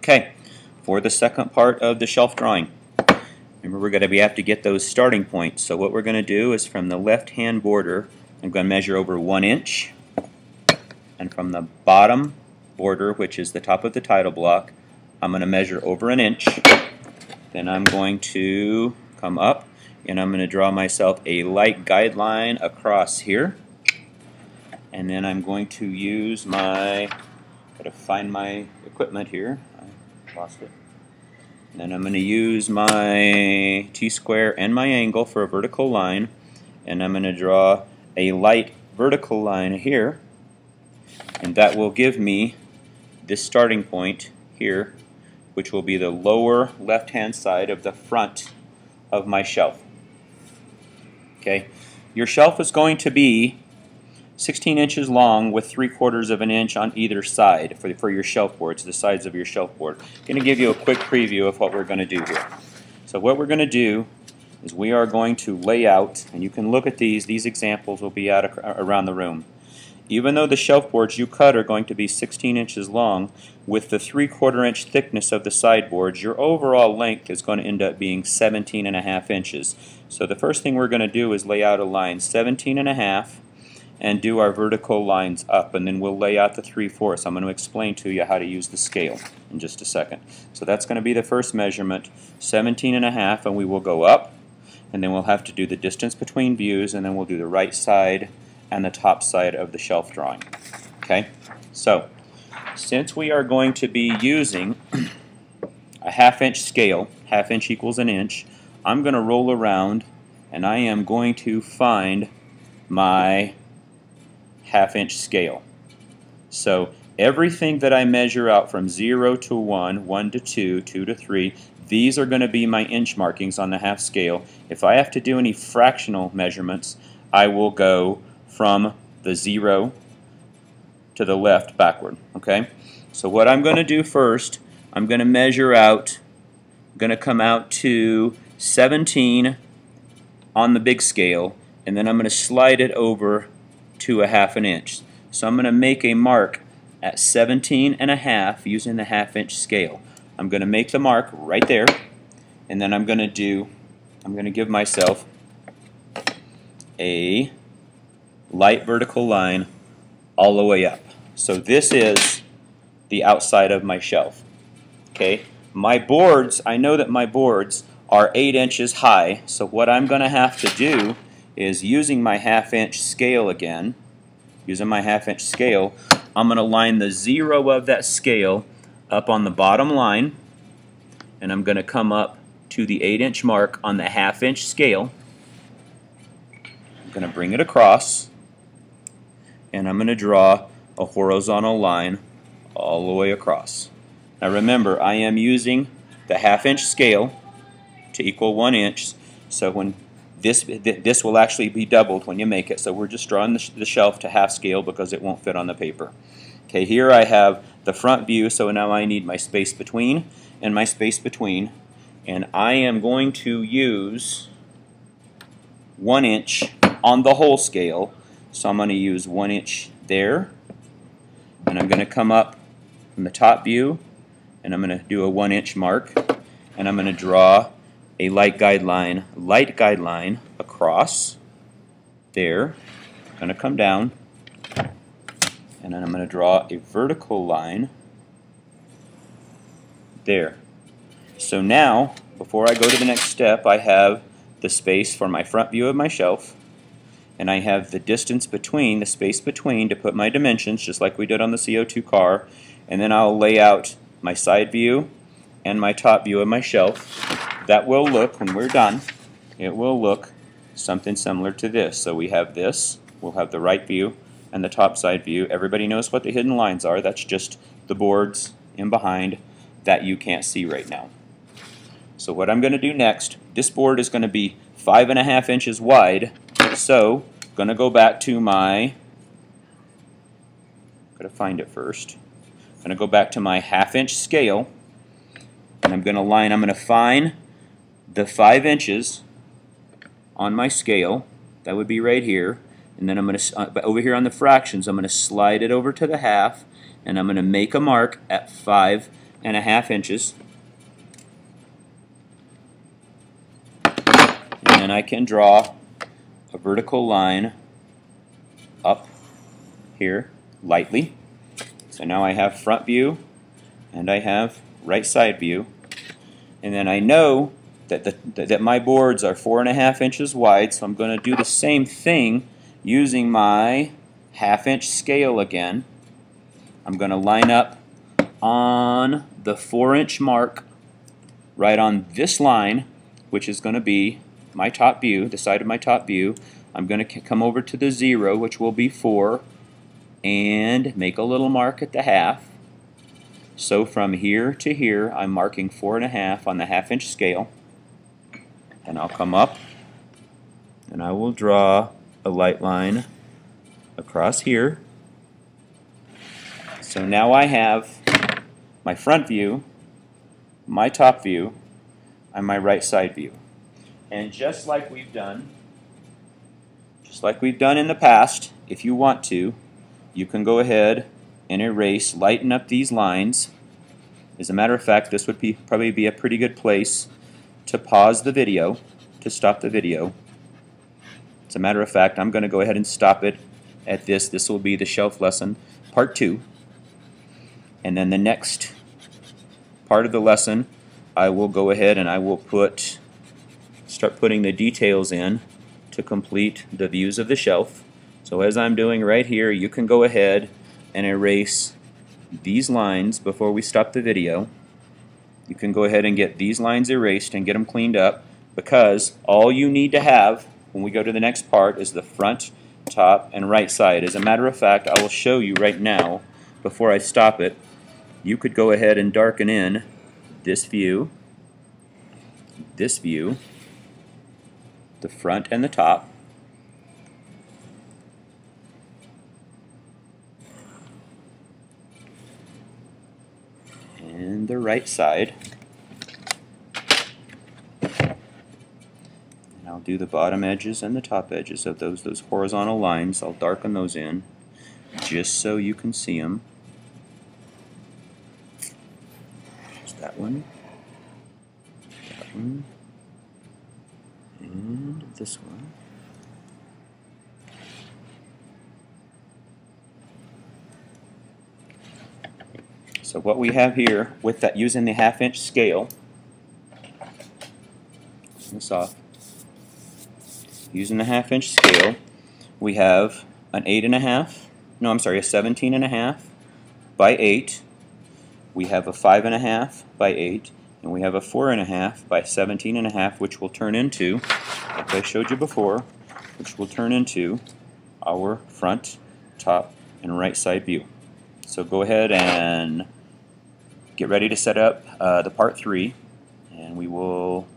Okay, for the second part of the shelf drawing, remember we have to get those starting points. So what we're going to do is from the left-hand border, I'm going to measure over 1 inch, and from the bottom border, which is the top of the title block, I'm going to measure over 1 inch. Then I'm going to come up and I'm going to draw myself a light guideline across here. And then I'm going to use my, gotta find my equipment here. I lost it. And then I'm going to use my T-square and my angle for a vertical line. And I'm going to draw a light vertical line here. And that will give me this starting point here, which will be the lower left-hand side of the front of my shelf. Okay, your shelf is going to be 16 inches long with 3/4 of an inch on either side for your shelf boards, the sides of your shelf board. I'm going to give you a quick preview of what we're going to do here. So what we're going to do is we are going to lay out, and you can look at these examples will be out around the room. Even though the shelf boards you cut are going to be 16 inches long, with the 3/4 inch thickness of the sideboards, your overall length is going to end up being 17.5 inches. So the first thing we're going to do is lay out a line 17.5 and do our vertical lines up, and then we'll lay out the 3/4. I'm going to explain to you how to use the scale in just a second. So that's going to be the first measurement, 17.5, and we will go up, and then we'll have to do the distance between views, and then we'll do the right side and the top side of the shelf drawing. Okay, so since we are going to be using a 1/2 inch scale, 1/2 inch equals 1 inch, I'm going to roll around and I am going to find my 1/2 inch scale. So everything that I measure out from 0 to 1, 1 to 2, 2 to 3, these are going to be my inch markings on the half scale. If I have to do any fractional measurements, I will go from the 0 to the left backward. Okay? So what I'm going to do first, I'm going to measure out, I'm going to come out to 17 on the big scale, and then I'm going to slide it over to a 1/2 inch. So I'm going to make a mark at 17.5 using the 1/2 inch scale. I'm going to make the mark right there, and then I'm going to give myself a light vertical line all the way up. So this is the outside of my shelf. Okay, my boards, I know that my boards are 8 inches high, so what I'm going to have to do is, using my 1/2 inch scale again, using my 1/2 inch scale, I'm going to line the 0 of that scale up on the bottom line, and I'm going to come up to the 8 inch mark on the 1/2 inch scale. I'm going to bring it across, and I'm going to draw a horizontal line all the way across. Now remember, I am using the 1/2 inch scale to equal 1 inch, so when this will actually be doubled when you make it, so we're just drawing the shelf to half scale because it won't fit on the paper. Okay, here I have the front view, so now I need my space between and my space between, and I am going to use 1 inch on the whole scale, so I'm going to use 1 inch there, and I'm going to come up from the top view, and I'm going to do a 1 inch mark, and I'm going to draw a light guideline across there. I'm going to come down, and then I'm going to draw a vertical line there. So now, before I go to the next step, I have the space for my front view of my shelf, and I have the distance between, the space between, to put my dimensions, just like we did on the CO2 car, and then I'll lay out my side view and my top view of my shelf. That will look, when we're done, it will look something similar to this. So we have this, we'll have the right view and the top side view. Everybody knows what the hidden lines are. That's just the boards in behind that you can't see right now. So what I'm going to do next, this board is going to be 5.5 inches wide, so I'm going to go back to my, got to find it first. I'm going to go back to my 1/2 inch scale, and I'm going to find the 5 inches on my scale. That would be right here, and then I'm going to, over here on the fractions, I'm going to slide it over to the 1/2, and I'm going to make a mark at 5 4.5 inches. And then I can draw a vertical line up here lightly. So now I have front view and I have right side view. And then I know that my boards are 4.5 inches wide, so I'm going to do the same thing using my 1/2 inch scale again. I'm going to line up on the 4-inch mark right on this line, which is going to be my top view, the side of my top view. I'm going to come over to the 0, which will be 4, and make a little mark at the 1/2. So from here to here, I'm marking 4.5 on the 1/2 inch scale. And I'll come up and I will draw a light line across here. So now I have my front view, my top view, and my right side view. And just like we've done in the past, if you want to, you can go ahead and erase, lighten up these lines. As a matter of fact, this would probably be a pretty good place to pause the video, to stop the video. As a matter of fact, I'm going to go ahead and stop it at this. This will be the shelf lesson, part 2. And then the next part of the lesson, I will go ahead and I will start putting the details in to complete the views of the shelf. So as I'm doing right here, you can go ahead and erase these lines before we stop the video. You can go ahead and get these lines erased and get them cleaned up, because all you need to have when we go to the next part is the front, top, and right side. As a matter of fact, I will show you right now before I stop it. You could go ahead and darken in this view, the front and the top, and the right side. And I'll do the bottom edges and the top edges of those horizontal lines. I'll darken those in just so you can see them. There's that one, and this one. So what we have here with that, using the 1/2 inch scale, this off. Using the 1/2 inch scale, we have an 17.5 by 8. We have a 5.5 by 8, and we have a 4.5 by 17.5, which will turn into, like I showed you before, which will turn into our front, top, and right side view. So go ahead and get ready to set up the part 3, and we will